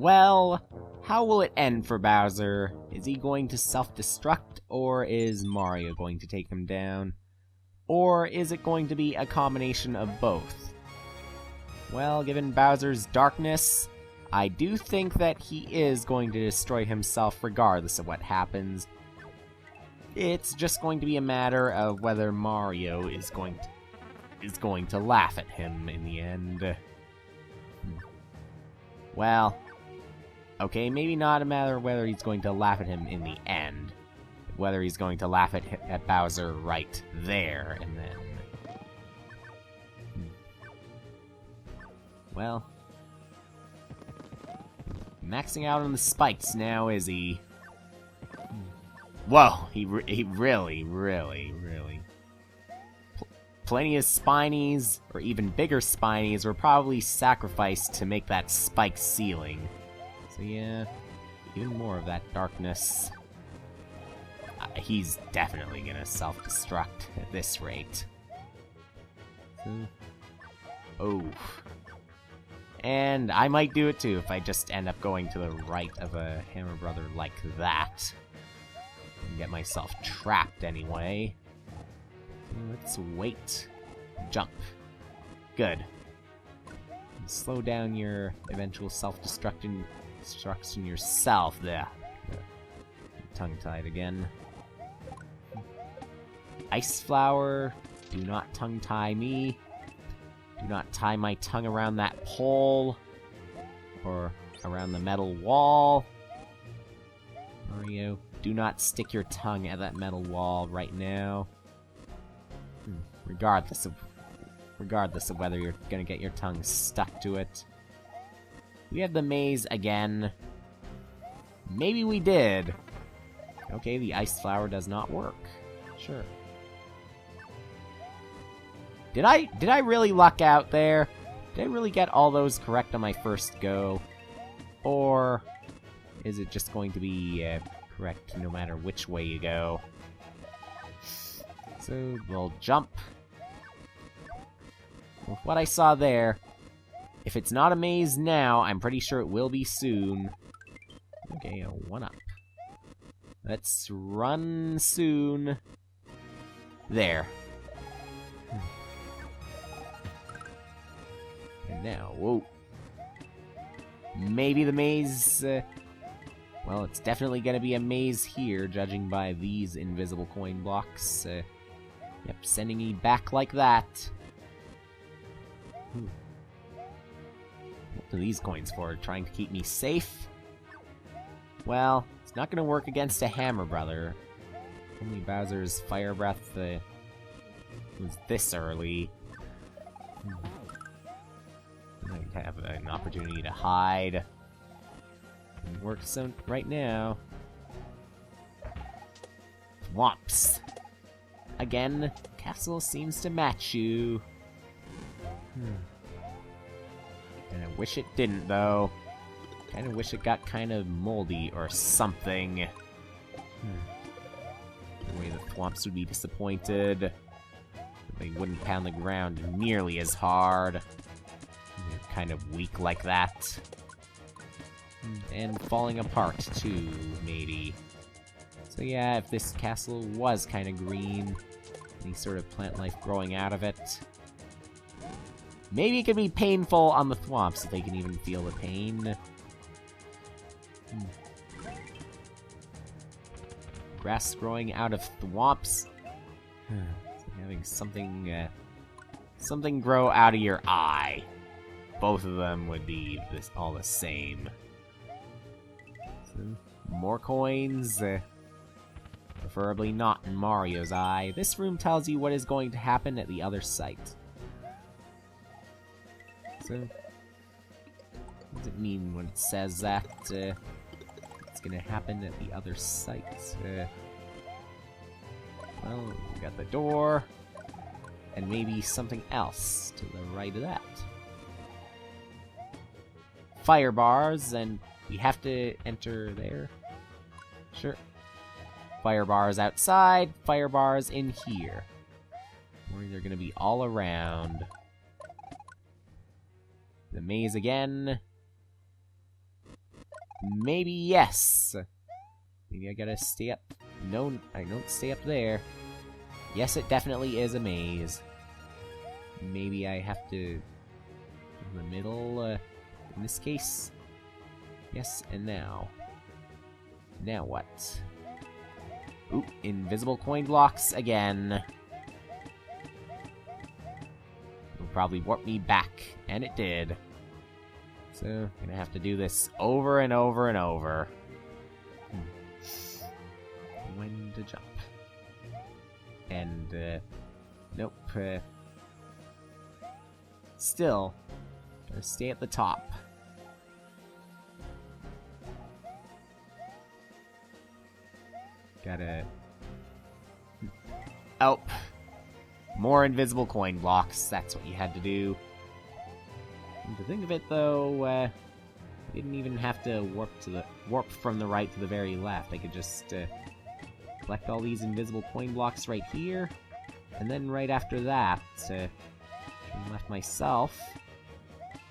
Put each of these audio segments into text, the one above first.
Well, how will it end for Bowser? Is he going to self-destruct, or is Mario going to take him down? Or is it going to be a combination of both? Well, given Bowser's darkness, I do think that he is going to destroy himself regardless of what happens. It's just going to be a matter of whether Mario is going to laugh at him in the end. Well, okay, maybe not a matter of whether he's going to laugh at him in the end, but whether he's going to laugh at Bowser right there and then. Well, maxing out on the spikes now, is he? Whoa, he really. Plenty of spinies, or even bigger spinies, were probably sacrificed to make that spike ceiling. So yeah, even more of that darkness. He's definitely gonna self-destruct at this rate. So, oh. And I might do it too if I just end up going to the right of a Hammer Brother like that. And get myself trapped anyway. Let's wait. Jump. Good. And slow down your eventual self-destruction yourself there. Tongue-tied again. Ice Flower, do not tongue-tie me. Do not tie my tongue around that pole. Or around the metal wall. Mario, do not stick your tongue at that metal wall right now. Regardless of whether you're gonna get your tongue stuck to it. We have the maze again. Maybe we did. Okay, the ice flower does not work. Sure. Did I really luck out there? Did I really get all those correct on my first go? Or is it just going to be correct no matter which way you go? So we'll jump. With what I saw there, if it's not a maze now, I'm pretty sure it will be soon. Okay, a 1-up. Let's run soon. There. And now, whoa. Maybe the maze... well, it's definitely gonna be a maze here, judging by these invisible coin blocks. Yep, sending me back like that. What are these coins for? Trying to keep me safe? Well, it's not gonna work against a Hammer Brother. Only Bowser's Fire Breath was this early. I have an opportunity to hide. It works so right now. Whomps. Again, castle seems to match you. And I wish it didn't, though. Kinda wish it got kind of moldy or something. The way the thwomps would be disappointed. They wouldn't pound the ground nearly as hard. They're kind of weak like that. And falling apart, too, maybe. So yeah, if this castle was kind of green, any sort of plant life growing out of it, maybe it could be painful on the thwomps if they can even feel the pain. Grass growing out of thwomps. Having something grow out of your eye. Both of them would be all the same. So, more coins. Preferably not in Mario's eye. This room tells you what is going to happen at the other site. So, what does it mean when it says that it's gonna happen at the other site? Well, we got the door, and maybe something else to the right of that. Fire bars, and we have to enter there. Sure. Fire bars outside, fire bars in here. Or they're gonna be all around. The maze again. Maybe yes. Maybe I gotta stay up. No, I don't stay up there. Yes, it definitely is a maze. Maybe I have to... in the middle, in this case. Yes, and now. Now what? Oop, invisible coin blocks again. It'll probably warp me back, and it did. So, I'm gonna have to do this over and over and over. When to jump. And, nope. Still, gotta stay at the top. Gotta... Oh! More invisible coin blocks, that's what you had to do. And to think of it, though, I didn't even have to warp from the right to the very left. I could just, collect all these invisible coin blocks right here, and then right after that, turn left myself,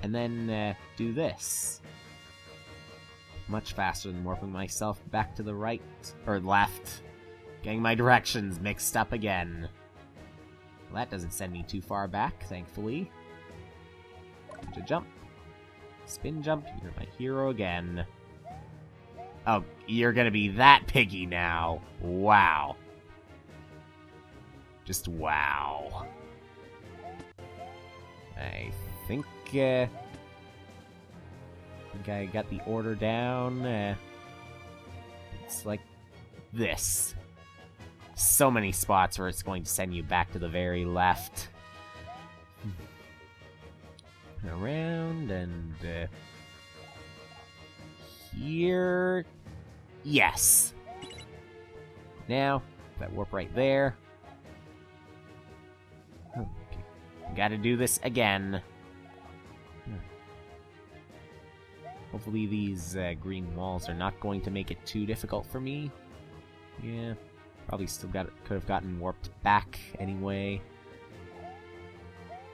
and then, do this. Much faster than warping myself back to the right, or left. Getting my directions mixed up again. Well, that doesn't send me too far back, thankfully. To jump. Spin jump, you're my hero again. Oh, you're gonna be that picky now. Wow. Just wow. I think I got the order down. It's like this. So many spots where it's going to send you back to the very left. Around and here. Yes. Now, that warp right there. Okay. Gotta do this again. Hopefully these green walls are not going to make it too difficult for me. Yeah, probably still could have gotten warped back anyway.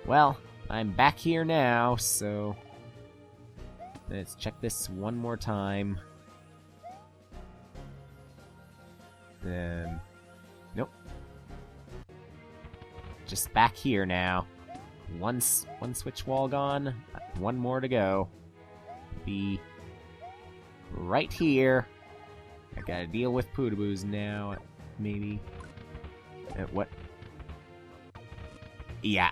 Well, I'm back here now, so let's check this one more time. Nope. Just back here now. One switch wall gone. One more to go. Be right here. I gotta deal with Pootaboos now, maybe. What? Yeah.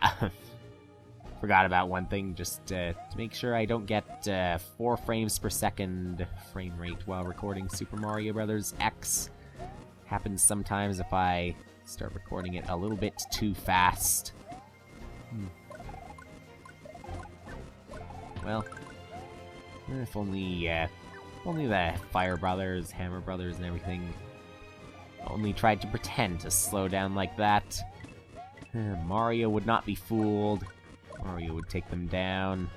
Forgot about one thing, just to make sure I don't get 4 frames per second frame rate while recording Super Mario Bros. X. Happens sometimes if I start recording it a little bit too fast. Well, if only the Fire Brothers, Hammer Brothers, and everything only tried to pretend to slow down like that. Mario would not be fooled. Mario would take them down.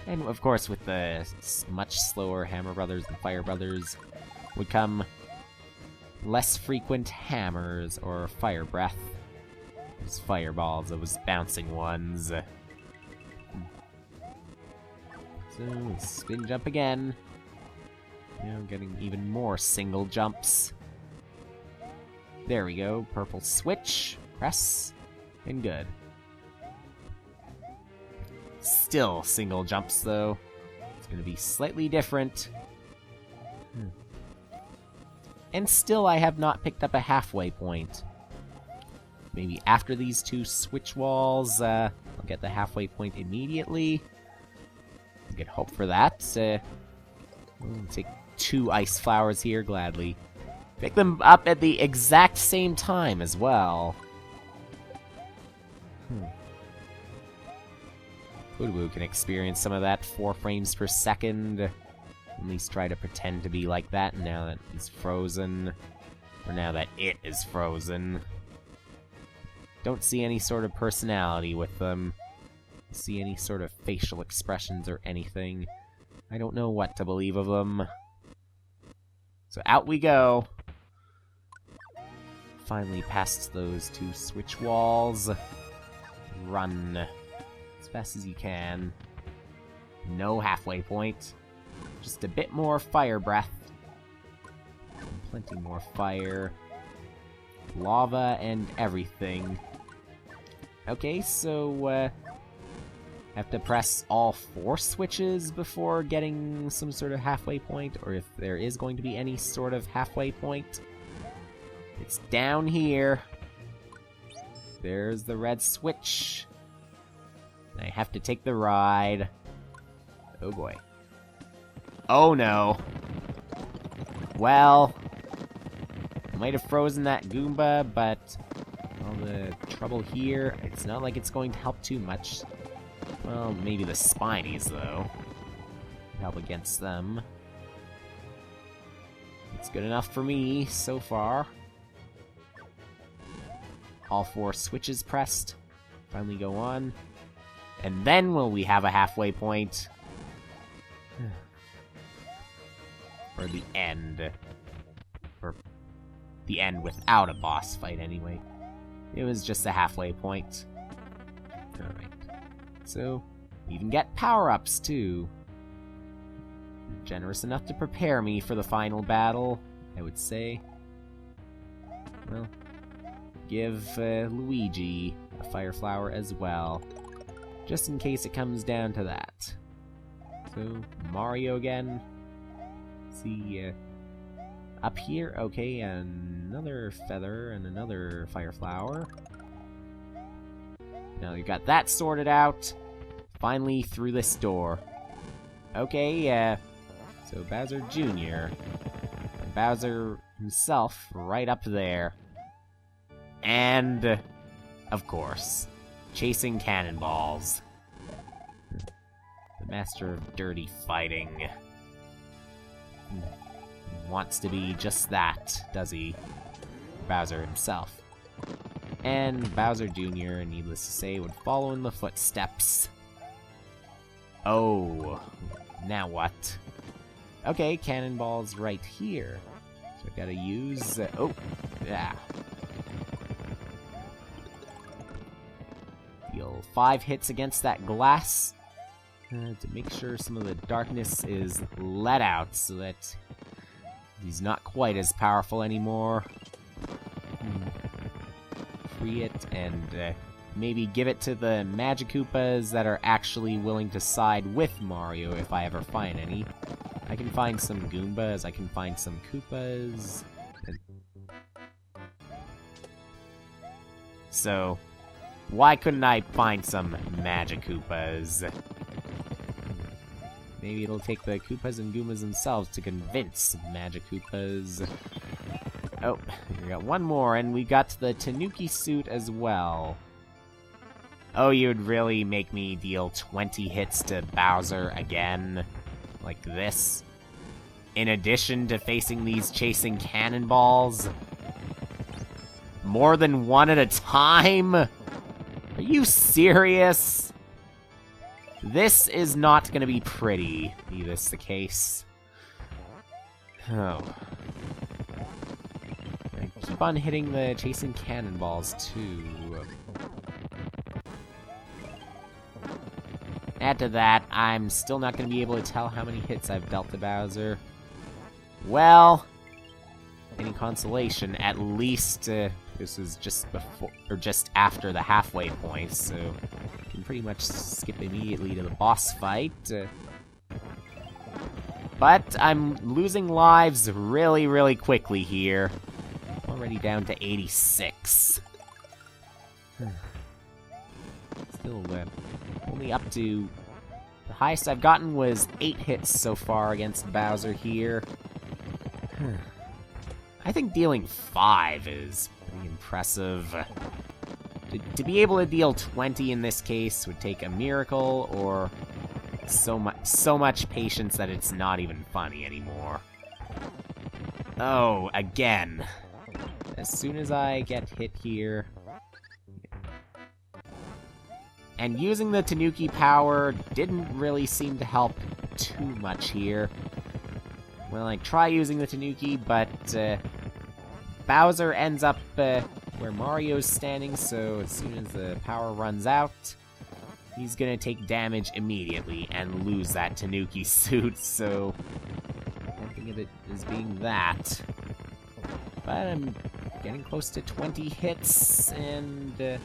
And of course, with the much slower Hammer Brothers and Fire Brothers would come less frequent hammers or fire breath. Those fireballs, those bouncing ones. So, spin jump again. Now I'm getting even more single jumps. There we go. Purple switch. Press. And good. Still single jumps, though. It's going to be slightly different. And still, I have not picked up a halfway point. Maybe after these 2 switch walls, I'll get the halfway point immediately. I could hope for that. We'll take 2 ice flowers here, gladly. Pick them up at the exact same time as well. Pootaboo can experience some of that 4 frames per second. At least try to pretend to be like that now that he's frozen. Or now that it is frozen. Don't see any sort of personality with them. See any sort of facial expressions or anything. I don't know what to believe of them. So out we go. Finally past those 2 switch walls. Run as fast as you can. No halfway point. Just a bit more fire breath. Plenty more fire. Lava and everything. Okay, so, have to press all 4 switches before getting some sort of halfway point, or if there is going to be any sort of halfway point. It's down here. There's the red switch. I have to take the ride. Oh boy. Oh no. Well, I might have frozen that Goomba, but all the trouble here, it's not like it's going to help too much. Well, maybe the Spinies, though. Help against them. It's good enough for me, so far. All 4 switches pressed. Finally go on. And then will we have a halfway point. For the end. Or the end without a boss fight, anyway. It was just a halfway point. Alright. So, we even get power-ups, too. Generous enough to prepare me for the final battle, I would say. Well, give Luigi a fire flower as well, just in case it comes down to that. So, Mario again. See, up here, okay, another feather and another fire flower. Now you got that sorted out. Finally through this door. Okay, so Bowser Jr. And Bowser himself right up there. And, of course, chasing cannonballs. The master of dirty fighting. Wants to be just that, does he? Bowser himself. And Bowser Jr., needless to say, would follow in the footsteps. Oh, now what? Okay, cannonballs right here. So I gotta use... oh, yeah. Deal 5 hits against that glass to make sure some of the darkness is let out so that he's not quite as powerful anymore. Free it and maybe give it to the Magikoopas that are actually willing to side with Mario if I ever find any. I can find some Goombas, I can find some Koopas. So, why couldn't I find some Magikoopas? Maybe it'll take the Koopas and Goombas themselves to convince Magikoopas. Oh, we got one more, and we got the Tanuki suit as well. Oh, you'd really make me deal 20 hits to Bowser again? Like this? In addition to facing these chasing cannonballs? More than one at a time? Are you serious? This is not gonna be pretty, be this the case. Oh. I keep on hitting the chasing cannonballs, too. Add to that, I'm still not gonna be able to tell how many hits I've dealt to Bowser. Well, any consolation, at least this is just before, or just after the halfway point, so I can pretty much skip immediately to the boss fight. But I'm losing lives really, really quickly here. I'm already down to 86. Still only up to... the highest I've gotten was 8 hits so far against Bowser here. I think dealing 5 is pretty impressive. To be able to deal 20 in this case would take a miracle, or so much patience that it's not even funny anymore. Oh, again. As soon as I get hit here... and using the Tanuki power didn't really seem to help too much here. Well, I try using the Tanuki, but Bowser ends up where Mario's standing, so as soon as the power runs out, he's gonna take damage immediately and lose that Tanuki suit, so I can't think of it as being that. But I'm getting close to 20 hits, and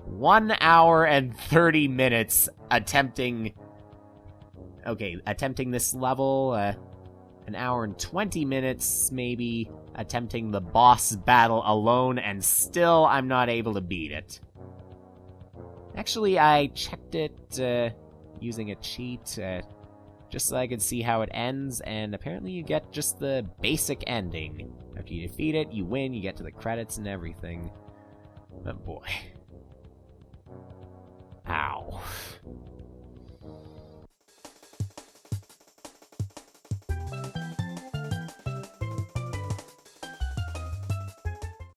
1 hour and 30 minutes attempting this level, 1 hour and 20 minutes maybe attempting the boss battle alone, and still I'm not able to beat it. Actually, I checked it using a cheat just so I could see how it ends, and apparently you get just the basic ending. After you defeat it, you win, you get to the credits and everything. But boy. Ow.